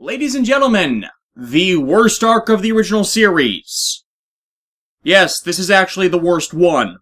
Ladies and gentlemen, the worst arc of the original series. Yes, this is actually the worst one.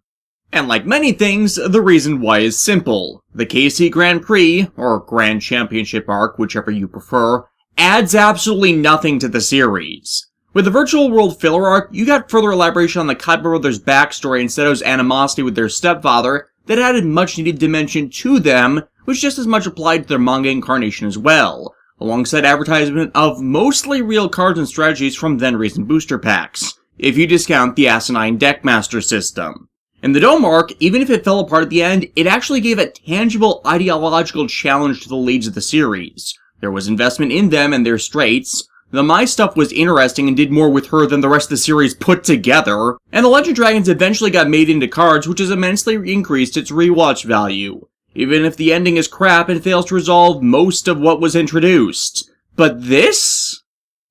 And like many things, the reason why is simple. The KC Grand Prix, or Grand Championship arc, whichever you prefer, adds absolutely nothing to the series. With the Virtual World filler arc, you got further elaboration on the Kaiba brothers' backstory and Seto's animosity with their stepfather that added much needed dimension to them, which just as much applied to their manga incarnation as well, alongside advertisement of mostly real cards and strategies from then recent booster packs, if you discount the asinine Deckmaster system. In the Dome arc, even if it fell apart at the end, it actually gave a tangible ideological challenge to the leads of the series. There was investment in them and their straits. The Mai stuff was interesting and did more with her than the rest of the series put together, and the Legend Dragons eventually got made into cards, which has immensely increased its rewatch value, even if the ending is crap and fails to resolve most of what was introduced. But this?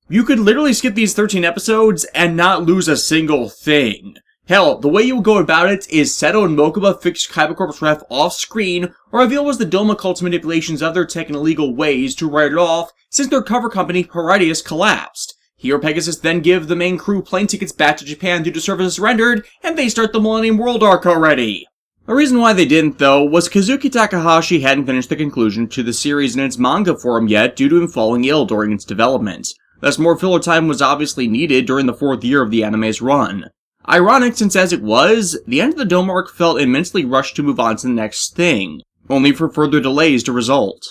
You could literally skip these 13 episodes and not lose a single thing. Hell, the way you would go about it is Seto and Mokuba fix Kaiba Corp's ref off-screen, or reveal was the Dome cult's manipulations of their tech in illegal ways to write it off, since their cover company, Paradius, collapsed. Here, Pegasus then give the main crew plane tickets back to Japan due to services surrendered, and they start the Millennium World arc already. The reason why they didn't, though, was Kazuki Takahashi hadn't finished the conclusion to the series in its manga form yet due to him falling ill during its development. Thus, more filler time was obviously needed during the 4th year of the anime's run. Ironic, since as it was, the end of the Dome arc felt immensely rushed to move on to the next thing, only for further delays to result.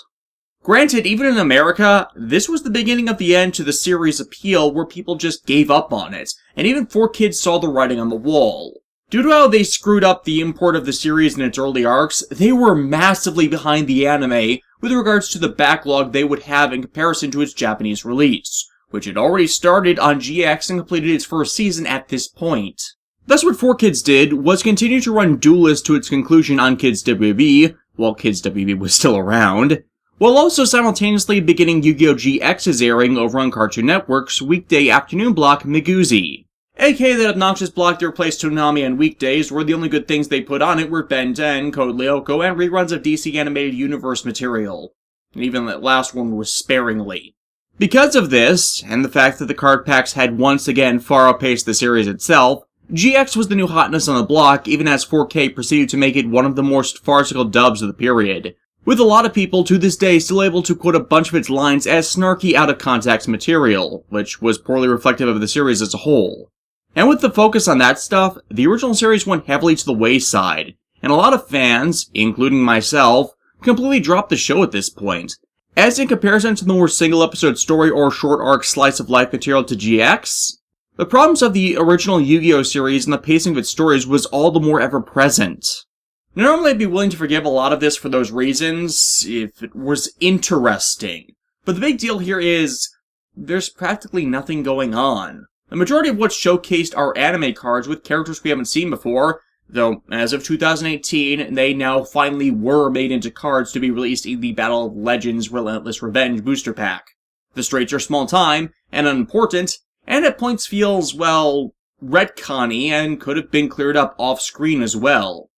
Granted, even in America, this was the beginning of the end to the series' appeal where people just gave up on it, and even 4Kids saw the writing on the wall. Due to how they screwed up the import of the series in its early arcs, they were massively behind the anime with regards to the backlog they would have in comparison to its Japanese release, which had already started on GX and completed its first season at this point. Thus what 4Kids did was continue to run Duelist to its conclusion on Kids WB, while Kids WB was still around, while also simultaneously beginning Yu-Gi-Oh! GX's airing over on Cartoon Network's weekday afternoon block Miguzi. aka that obnoxious block that replaced Toonami on weekdays, where the only good things they put on it were Ben 10, Code Lyoko, and reruns of DC Animated Universe material. And even that last one was sparingly. Because of this, and the fact that the card packs had once again far outpaced the series itself, GX was the new hotness on the block, even as 4K proceeded to make it one of the most farcical dubs of the period, with a lot of people to this day still able to quote a bunch of its lines as snarky out-of-context material, which was poorly reflective of the series as a whole. And with the focus on that stuff, the original series went heavily to the wayside, and a lot of fans, including myself, completely dropped the show at this point. As in comparison to the more single-episode story or short arc slice-of-life material to GX, the problems of the original Yu-Gi-Oh! Series and the pacing of its stories was all the more ever-present. Normally I'd be willing to forgive a lot of this for those reasons, if it was interesting. But the big deal here is, there's practically nothing going on. The majority of what's showcased are anime cards with characters we haven't seen before, though as of 2018, they now finally were made into cards to be released in the Battle of Legends Relentless Revenge booster pack. The straits are small time, and unimportant, and at points feels, well, retconny and could have been cleared up off-screen as well.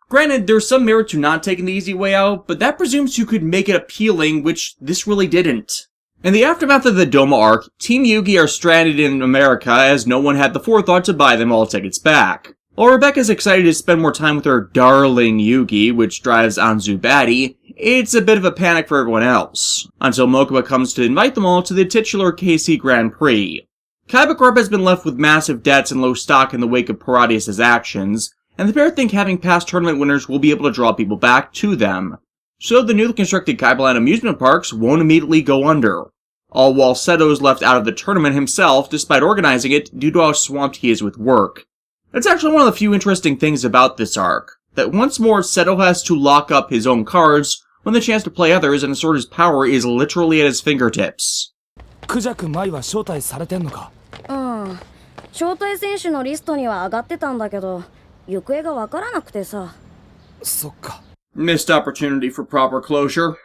Granted, there's some merit to not taking the easy way out, but that presumes you could make it appealing, which this really didn't. In the aftermath of the Doma arc, Team Yugi are stranded in America as no one had the forethought to buy them all tickets back. While Rebecca's excited to spend more time with her darling Yugi, which drives Anzu batty, it's a bit of a panic for everyone else, until Mokuba comes to invite them all to the titular KC Grand Prix. Kaiba Corp has been left with massive debts and low stock in the wake of Paradius' actions, and the pair think having past tournament winners will be able to draw people back to them. So the newly constructed Kaibaland amusement parks won't immediately go under, all while Seto's left out of the tournament himself despite organizing it due to how swamped he is with work. That's actually one of the few interesting things about this arc, that once more Seto has to lock up his own cards when the chance to play others and assert his power is literally at his fingertips. クジャクマイは招待されてんのか？招待選手のリストには上がってたんだけど、行方がわからなくてさ。そっか。 Missed opportunity for proper closure.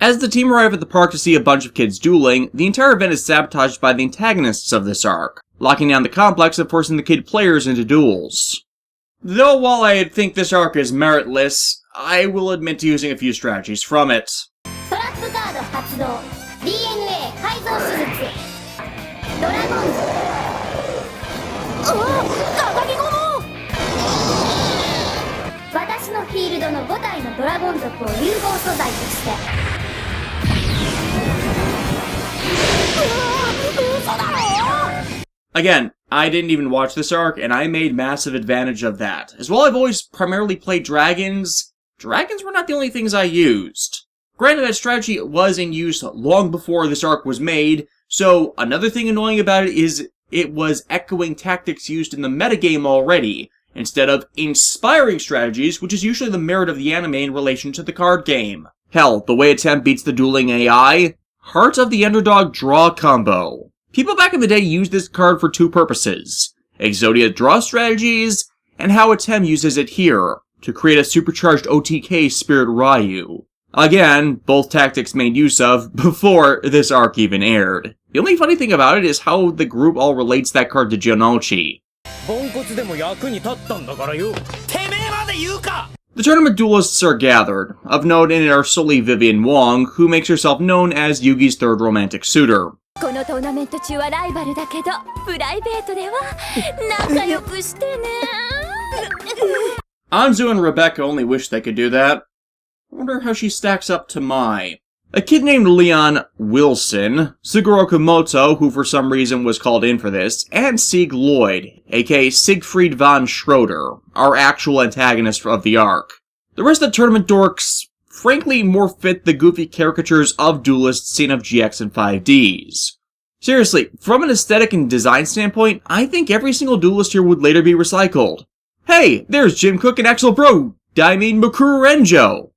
As the team arrive at the park to see a bunch of kids dueling, the entire event is sabotaged by the antagonists of this arc, locking down the complex and forcing the kid players into duels. Though while I think this arc is meritless, I will admit to using a few strategies from it. トラップカード発動 DNA 改造しドラゴンズ。鏡ゴム。私のフィールドの5体のドラゴン族を融合素材として。嘘だろ。 Again, I didn't even watch this arc, and I made massive advantage of that. As well, I've always primarily played dragons. Dragons were not the only things I used. Granted, that strategy was in use long before this arc was made, so another thing annoying about it is it was echoing tactics used in the metagame already, instead of inspiring strategies, which is usually the merit of the anime in relation to the card game. Hell, the way Attempt beats the dueling AI? Heart of the Underdog draw combo. People back in the day used this card for two purposes: Exodia draw strategies, and how Attempt uses it here, to create a supercharged OTK Spirit Ryu. Again, both tactics made use of before this arc even aired. The only funny thing about it is how the group all relates that card to Jonochi. The tournament duelists are gathered. Of note in it are solely Vivian Wong, who makes herself known as Yugi's third romantic suitor. このトーナメント中はライバルだけど、プライベートでは仲良くしてね。Anzu and Rebecca only wish they could do that. I wonder how she stacks up to Mai. A kid named Leon Wilson, Suguro Kumoto, who for some reason was called in for this, and Sieg Lloyd, aka Siegfried von Schroeder, our actual antagonist of the arc. The rest of the tournament dorks, frankly, more fit the goofy caricatures of duelists seen of GX and 5Ds. Seriously, from an aesthetic and design standpoint, I think every single duelist here would later be recycled. Hey, there's Jim Cook and Axel Bro, Daimon Makurenjo.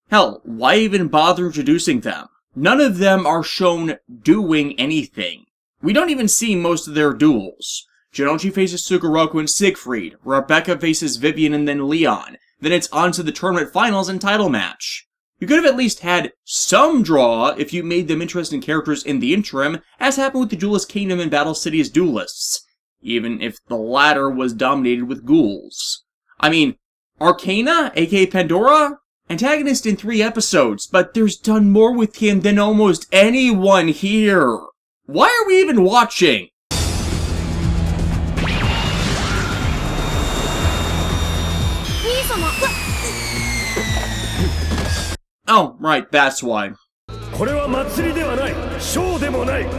Hell, why even bother introducing them? None of them are shown doing anything. We don't even see most of their duels. Jonochi faces Sugoroku and Siegfried, Rebecca faces Vivian and then Leon, then it's on to the tournament finals and title match. You could have at least had some draw if you made them interesting characters in the interim, as happened with the Duelist Kingdom and Battle City's duelists, even if the latter was dominated with ghouls. I mean, Arcana, aka Pandora? Antagonist in 3 episodes, but there's done more with him than almost anyone here. Why are we even watching? Oh, right, that's why. これは祭りではない、ショーでもない。デ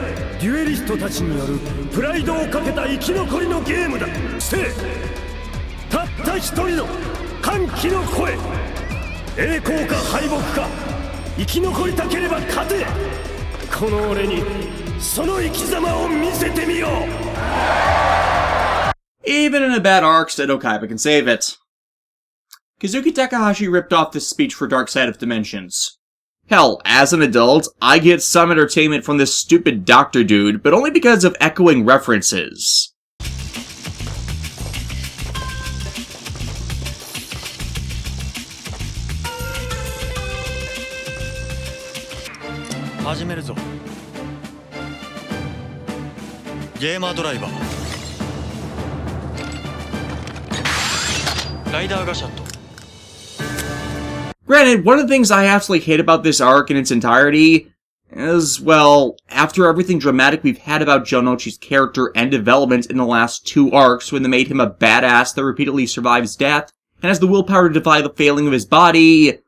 ュエリストたちによるプライドをかけた生き残りのゲームだ。して、たった一人の歓喜の声。栄光か敗北か、生き残りたければ勝て。この俺にその生き様を見せてみよう。Even in a bad arc, Seto Kaiba can save it. Kazuki Takahashi ripped off this speech for Dark Side of Dimensions. Hell, as an adult, I get some entertainment from this stupid doctor dude, but only because of echoing references. 始めるぞ。ゲーマードライバー。ライダーガシャット。 Granted, one of the things I absolutely hate about this arc in its entirety is, well, after everything dramatic we've had about Jonochi's character and development in the last 2 arcs when they made him a badass that repeatedly survives death and has the willpower to defy the failing of his body,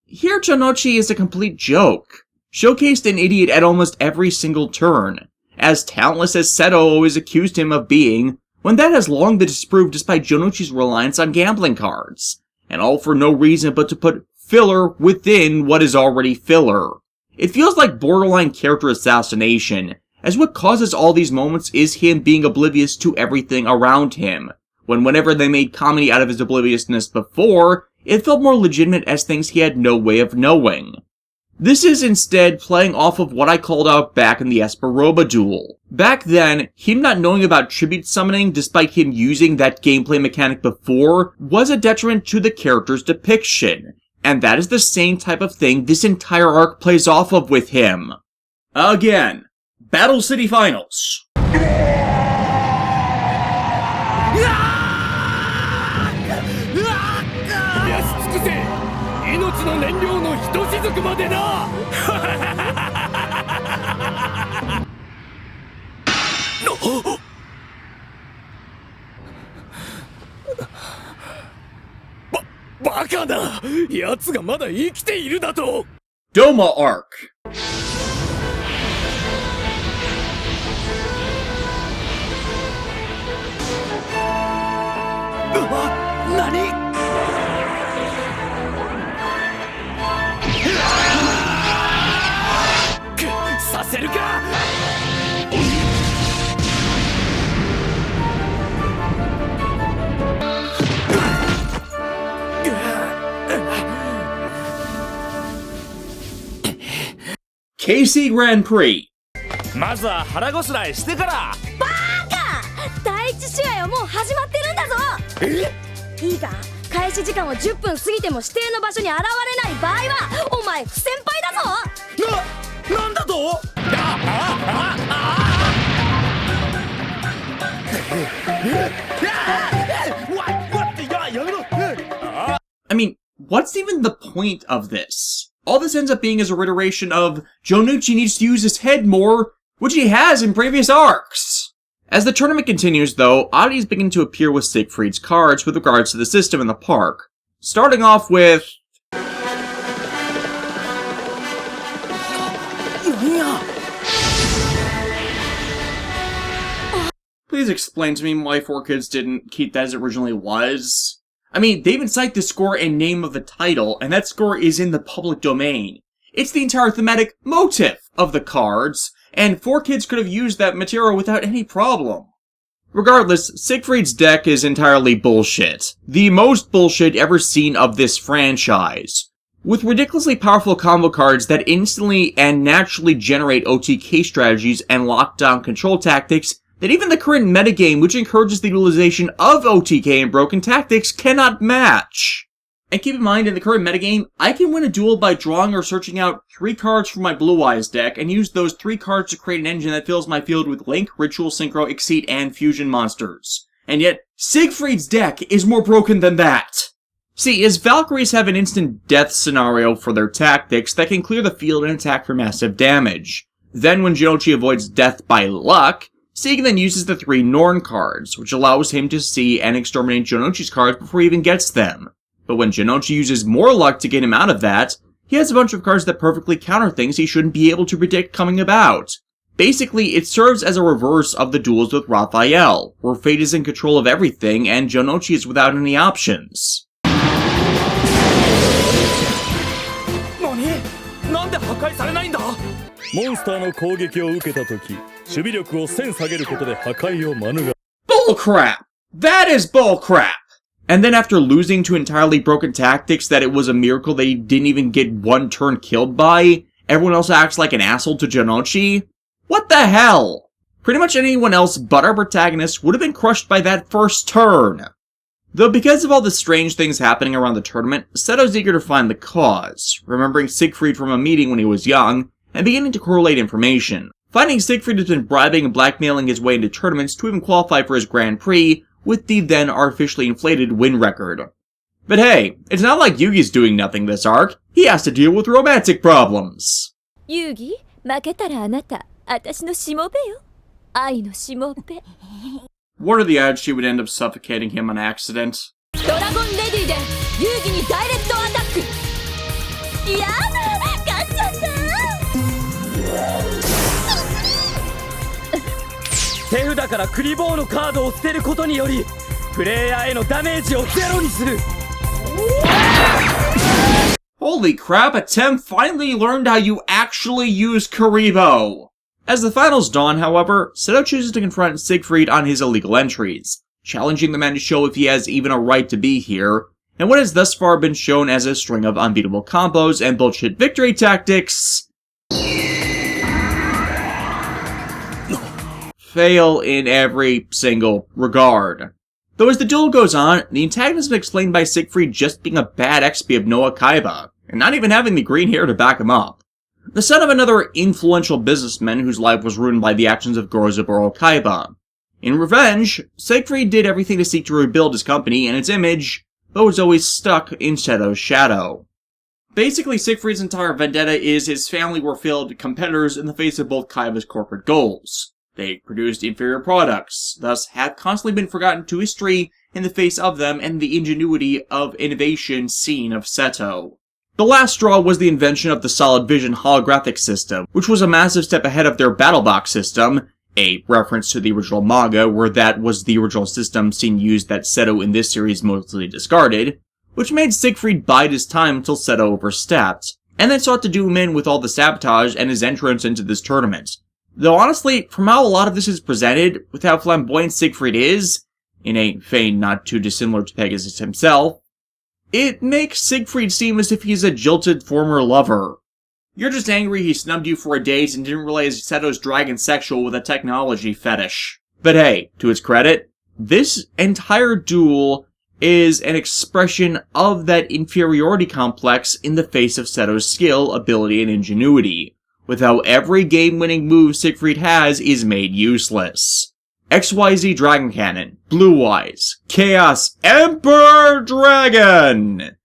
here Jonochi is a complete joke. Showcased an idiot at almost every single turn, as talentless as Seto always accused him of being, when that has long been disproved despite Jonochi's reliance on gambling cards, and all for no reason but to put filler within what is already filler. It feels like borderline character assassination, as what causes all these moments is him being oblivious to everything around him, when whenever they made comedy out of his obliviousness before, it felt more legitimate as things he had no way of knowing. This is instead playing off of what I called out back in the Esperoba duel. Back then, him not knowing about tribute summoning despite him using that gameplay mechanic before was a detriment to the character's depiction. And that is the same type of thing this entire arc plays off of with him. Again, Battle City Finals. 命の燃料のひとしずくまでな。バカだ、奴がまだ生きているだと。 Doma Arc. 何？させるか。KC Grand Prix. まずは腹ごしらえしてから。第一試合はもう始まってるんだぞ。いいか、開始時間を10分過ぎても指定の場所に現れない場合はお前不先輩だぞ。なんだと？ I mean, what's even the point of this? All this ends up being is a reiteration of Jonouchi needs to use his head more, which he has in previous arcs. As the tournament continues, though, oddities begin to appear with Siegfried's cards with regards to the system in the park. Starting off with... Please explain to me why 4Kids didn't keep that as it originally was. I mean, they even cite the score and name of the title, and that score is in the public domain. It's the entire thematic motif of the cards, and 4Kids could have used that material without any problem. Regardless, Siegfried's deck is entirely bullshit. The most bullshit ever seen of this franchise. With ridiculously powerful combo cards that instantly and naturally generate OTK strategies and lockdown control tactics that even the current metagame, which encourages the utilization of OTK and broken tactics, cannot match. And keep in mind, in the current metagame, I can win a duel by drawing or searching out 3 cards from my Blue Eyes deck and use those 3 cards to create an engine that fills my field with Link, Ritual, Synchro, Exceed, and Fusion monsters. And yet, Siegfried's deck is more broken than that. See, as Valkyries have an instant death scenario for their tactics that can clear the field and attack for massive damage. Then when Jonouchi avoids death by luck, Sieg then uses the 3 Norn cards, which allows him to see and exterminate Jonouchi's cards before he even gets them. But when Jonouchi uses more luck to get him out of that, he has a bunch of cards that perfectly counter things he shouldn't be able to predict coming about. Basically, it serves as a reverse of the duels with Raphael, where Fate is in control of everything and Jonouchi is without any options. なんで破壊されないんだ？モンスターの攻撃を受けたとき、守備力を1000下げることで破壊を免れ。 Bullcrap! That is bullcrap! And then after losing to entirely broken tactics that it was a miracle that he didn't even get 1 turn killed by, everyone else acts like an asshole to Jonouchi? What the hell? Pretty much anyone else but our protagonist would have been crushed by that first turn. Though because of all the strange things happening around the tournament, Seto's eager to find the cause, remembering Siegfried from a meeting when he was young, and beginning to correlate information. Finding Siegfried has been bribing and blackmailing his way into tournaments to even qualify for his Grand Prix, with the then artificially inflated win record. But hey, it's not like Yugi's doing nothing this arc. He has to deal with romantic problems. 遊戯負けたらあなた、私のしもべよ。愛のしもべ。 What are the odds she would end up suffocating him on accident? ドラゴンレディで遊戯にダイレクトアタック。やだ、勝っちゃった。手札からクリボーのカードを捨てることによりプレイヤーへのダメージをゼロにする。 Holy crap, a Tem finally learned how you actually use Kuribo! As the finals dawn, however, Seto chooses to confront Siegfried on his illegal entries, challenging the man to show if he has even a right to be here, and what has thus far been shown as a string of unbeatable combos and bullshit victory tactics fail in every single regard. Though as the duel goes on, the antagonism is explained by Siegfried just being a bad XP of Noah Kaiba, and not even having the green hair to back him up. The son of another influential businessman whose life was ruined by the actions of Gorozaburo Kaiba. In revenge, Siegfried did everything to seek to rebuild his company and its image, but was always stuck in Seto's shadow. Basically, Siegfried's entire vendetta is his family were failed competitors in the face of both Kaiba's corporate goals. They produced inferior products, thus have constantly been forgotten to history in the face of them and the ingenuity of innovation seen of Seto. The last straw was the invention of the solid vision holographic system, which was a massive step ahead of their battle box system, a reference to the original manga where that was the original system seen used that Seto in this series mostly discarded, which made Siegfried bide his time until Seto overstepped, and then sought to do him in with all the sabotage and his entrance into this tournament. Though honestly, from how a lot of this is presented, with how flamboyant Siegfried is, in a vein not too dissimilar to Pegasus himself, it makes Siegfried seem as if he's a jilted former lover. You're just angry he snubbed you for a date and didn't realize Seto's dragon sexual with a technology fetish. But hey, to its credit, this entire duel is an expression of that inferiority complex in the face of Seto's skill, ability, and ingenuity, with how every game-winning move Siegfried has is made useless. XYZ Dragon Cannon, Blue Eyes, Chaos Emperor Dragon!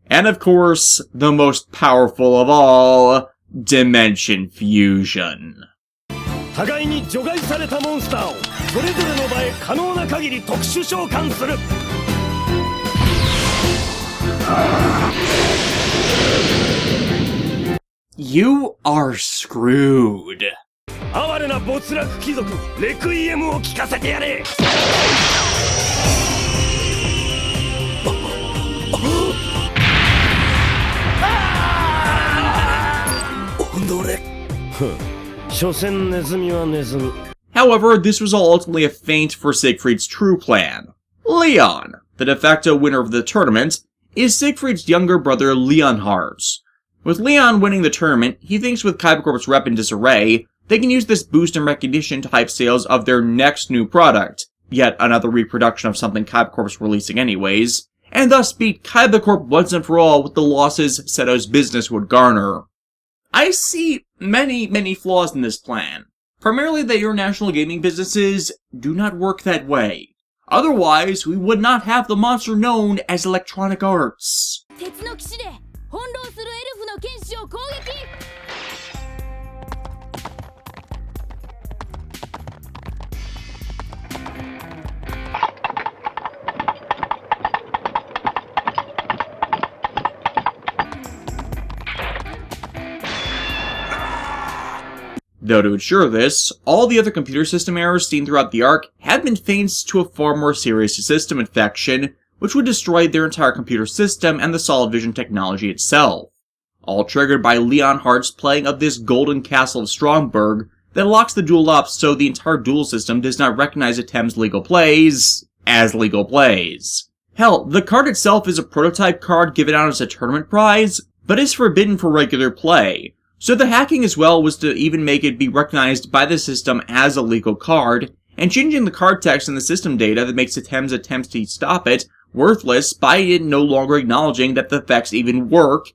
And of course, the most powerful of all, Dimension Fusion. 互いに除外されたモンスターをそれぞれの場へ可能な限り特殊召喚する。You are screwed. 哀れな没落貴族レクイエムを聞かせてやれ。所詮ネズミはネズミ。 However, this was all ultimately a feint for Siegfried's true plan. Leon, the de facto winner of the tournament, is Siegfried's younger brother Leonhard. With Leon winning the tournament, he thinks with Kybercorp's rep in disarray, they can use this boost in recognition to hype sales of their next new product, yet another reproduction of something Kybercorp's releasing anyways, and thus beat Kybercorp once and for all with the losses Seto's business would garner. I see many flaws in this plan. Primarily that international gaming businesses do not work that way. Otherwise, we would not have the monster known as Electronic Arts. 鉄の騎士で翻弄するエルフの剣士を攻撃。 Though to ensure this, all the other computer system errors seen throughout the arc had been feints to a far more serious system infection, which would destroy their entire computer system and the solid vision technology itself. All triggered by Leonhardt's playing of this golden castle of Stromberg that locks the duel up so the entire duel system does not recognize attempts legal plays as legal plays. Hell, the card itself is a prototype card given out as a tournament prize, but is forbidden for regular play. So the hacking as well was to even make it be recognized by the system as a legal card, and changing the card text in the system data that makes attempts to stop it worthless by it no longer acknowledging that the effects even work,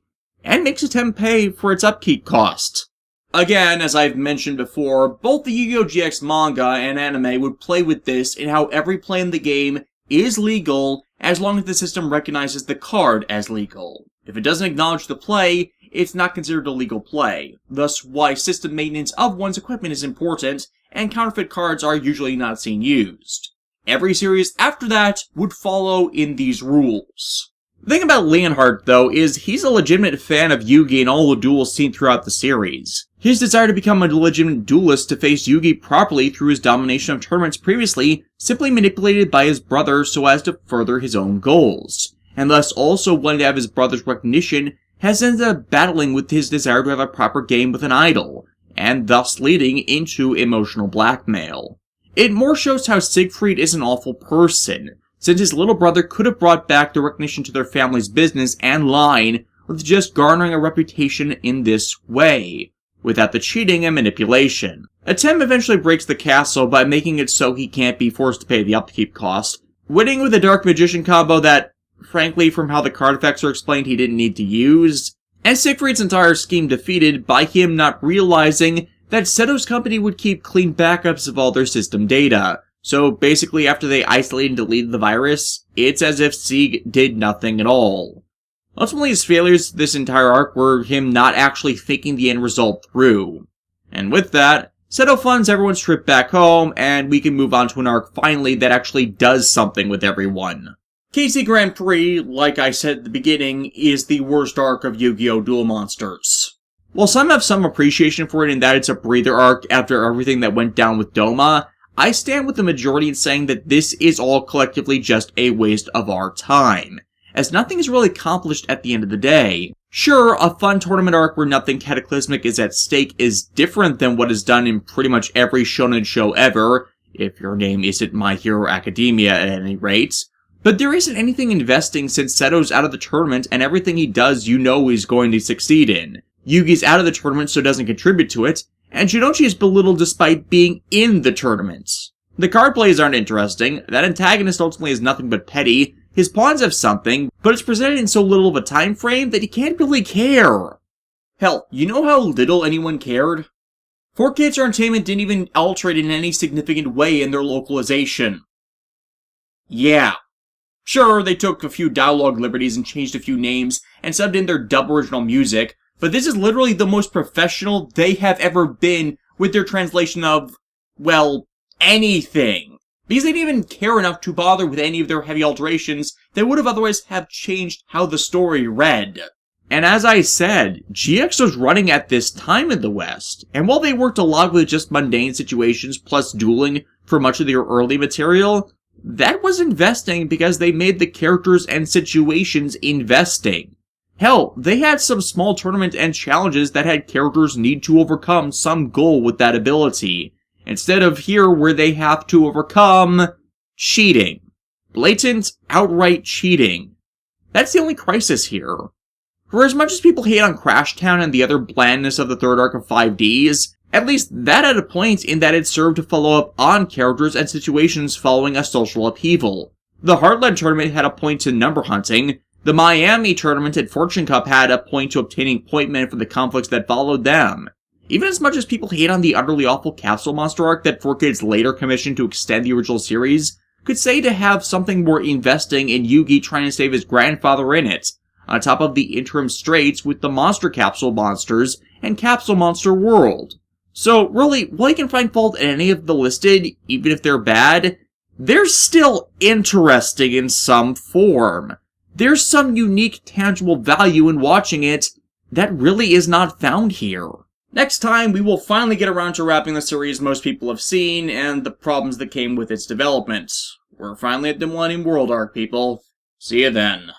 and makes attempt pay for its upkeep cost. Again, as I've mentioned before, both the Yu-Gi-Oh! GX manga and anime would play with this in how every play in the game is legal as long as the system recognizes the card as legal. If it doesn't acknowledge the play, it's not considered a legal play, thus why system maintenance of one's equipment is important, and counterfeit cards are usually not seen used. Every series after that would follow in these rules. The thing about Leonhardt, though, is he's a legitimate fan of Yugi and all the duels seen throughout the series. His desire to become a legitimate duelist to face Yugi properly through his domination of tournaments previously, simply manipulated by his brother so as to further his own goals, and thus also wanting to have his brother's recognition, has ended up battling with his desire to have a proper game with an idol, and thus leading into emotional blackmail. It more shows how Siegfried is an awful person, since his little brother could have brought back the recognition to their family's business and line with just garnering a reputation in this way, without the cheating and manipulation. Atem eventually breaks the castle by making it so he can't be forced to pay the upkeep cost, winning with a Dark Magician combo that, frankly, from how the card effects are explained, he didn't need to use, and Siegfried's entire scheme defeated by him not realizing that Seto's company would keep clean backups of all their system data. So basically, after they isolated and deleted the virus, it's as if Sieg did nothing at all. Ultimately, his failures this entire arc were him not actually thinking the end result through. And with that, Seto funds everyone's trip back home, and we can move on to an arc finally that actually does something with everyone. KC Grand Prix, like I said at the beginning, is the worst arc of Yu-Gi-Oh! Duel Monsters. While some have some appreciation for it in that it's a breather arc after everything that went down with Doma, I stand with the majority in saying that this is all collectively just a waste of our time, as nothing is really accomplished at the end of the day. Sure, a fun tournament arc where nothing cataclysmic is at stake is different than what is done in pretty much every shonen show ever, if your name isn't My Hero Academia at any rate. But there isn't anything investing since Seto's out of the tournament and everything he does you know he's going to succeed in. Yugi's out of the tournament so doesn't contribute to it, and Shinochi is belittled despite being in the tournament. The card plays aren't interesting, that antagonist ultimately is nothing but petty, his pawns have something, but it's presented in so little of a time frame that he can't really care. Hell, you know how little anyone cared? 4Kids Entertainment didn't even alter it in any significant way in their localization. Yeah. Sure, they took a few dialogue liberties and changed a few names and subbed in their dub original music, but this is literally the most professional they have ever been with their translation of, well, anything. Because they didn't even care enough to bother with any of their heavy alterations that would have otherwise have changed how the story read. And as I said, GX was running at this time in the West, and while they worked a lot with just mundane situations plus dueling for much of their early material, that was investing because they made the characters and situations investing. Hell, they had some small tournament and challenges that had characters need to overcome some goal with that ability, instead of here where they have to overcome cheating. Blatant, outright cheating. That's the only crisis here. For as much as people hate on Crash Town and the other blandness of the third arc of 5Ds, at least that had a point in that it served to follow up on characters and situations following a social upheaval. The Heartland tournament had a point to number hunting, the Miami tournament and Fortune Cup had a point to obtaining point men for the conflicts that followed them. Even as much as people hate on the utterly awful Capsule Monster arc that 4Kids later commissioned to extend the original series, could say to have something more investing in Yugi trying to save his grandfather in it, on top of the interim straits with the Monster Capsule Monsters and Capsule Monster World. So really, while you can find fault in any of the listed, even if they're bad, they're still interesting in some form. There's some unique, tangible value in watching it that really is not found here. Next time, we will finally get around to wrapping the series most people have seen, and the problems that came with its development. We're finally at the Millennium World arc, people. See you then.